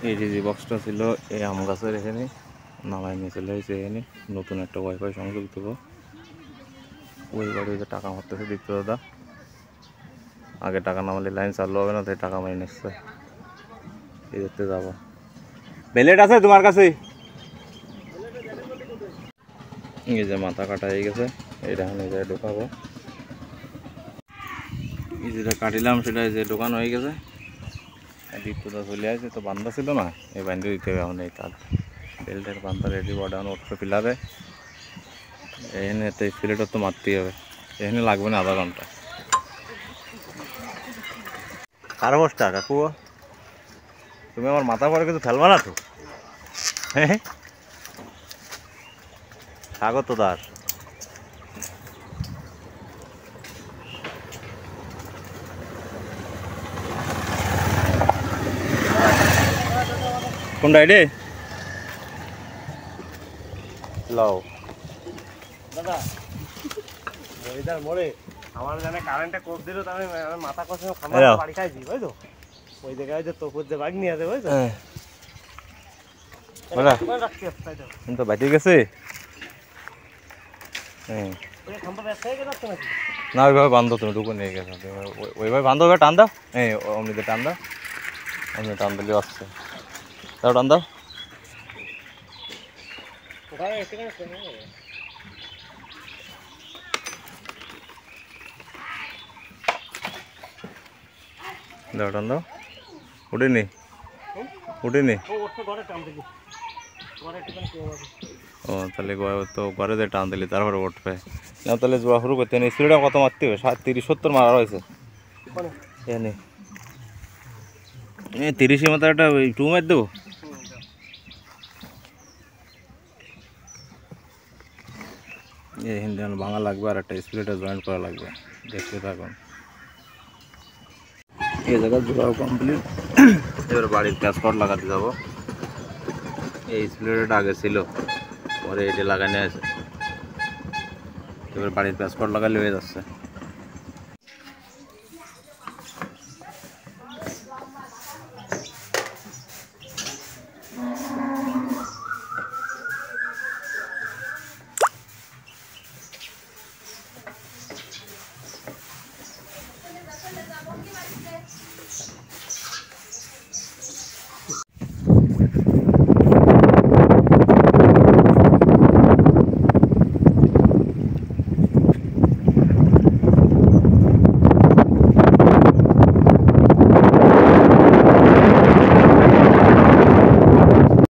এই যে বক্সটা ছিল এই আম গাছের এখানে নামাই নিয়ে চলে এসেছে। এখানে নতুন একটা ওয়াইফাই সংযোগ দেবো। ওই বাড়ি যে টাকা মারতেছে দীপ্ত দাদা, আগে টাকা নামালে লাইন চালু হবে না, তাই টাকা মারি নিচ্ছে। এই দেখতে যাবো। বেলেট আছে তোমার কাছে? এই যে মাথা কাটা হয়ে গেছে, এইটা এখন এই জায়গায় ঢোকাবো। এই যেটা কাটিলাম সেটা যে দোকান হয়ে গেছে। দীপ্তদা চলে আসছে, তো বান্ধা ছিল না, এই বান্ধে দিতে হবে এখন। এই তার বেল্টের বান্ধা রেডি, বডাউন উঠবে পিলারে। এখানে তো স্প্লেটার তো মারতেই হবে, এখানে লাগবে না আধা ঘন্টা। কার বসটা কাকু, তুমি আমার মাথা পরে কিছু ফেলবা না তো? হ্যাঁ স্বাগত দাস। কোনটা এডে লাও দাদা ওইটার মোড়ে আমার জানে কারেন্টটা কোপ দিল, তো আমি মাথা কষে খামার বাড়ি খাইছি, বুঝছো? ওই জায়গায় যে তোপুর যে বাঘ নিয়ে আছে, বুঝছো? তো বাঁচে গেছে। না ওইভাবে বান্ধো, তুমি ঢুকো নিয়ে গেছো, ওইভাবে বান্ধো, ওইভাবে টান দাও। হ্যাঁ অমনিতে টান দাও, অমনি টান দিলে আসছে। তাও টান দাও। দাও টান দাও। উঠেনি উঠেনি। ও তাহলে তো ঘরে যে টান দিলি তারপরে উঠবে না, তাহলে জোয়া শুরু করতে নেই। স্পিডটা কত মারতে হবে? 30-70 মারা হয়েছে এনে। 30-এর মতো একটা টু মার দেবো। এই হিন্দি ভাঙা লাগবে, আর একটা স্প্লেটা জয়েন্ট করা লাগবে, দেখতে থাকুন। এই জায়গা জোড়াও কমপ্লিট। এবার বাড়ির প্যাসপোর্ট লাগাতে যাবো। এই স্প্লেটা আগে ছিল, পরে এটা লাগানো আছে। এবার বাড়ির প্যাসপোর্ট লাগালে হয়ে যাচ্ছে।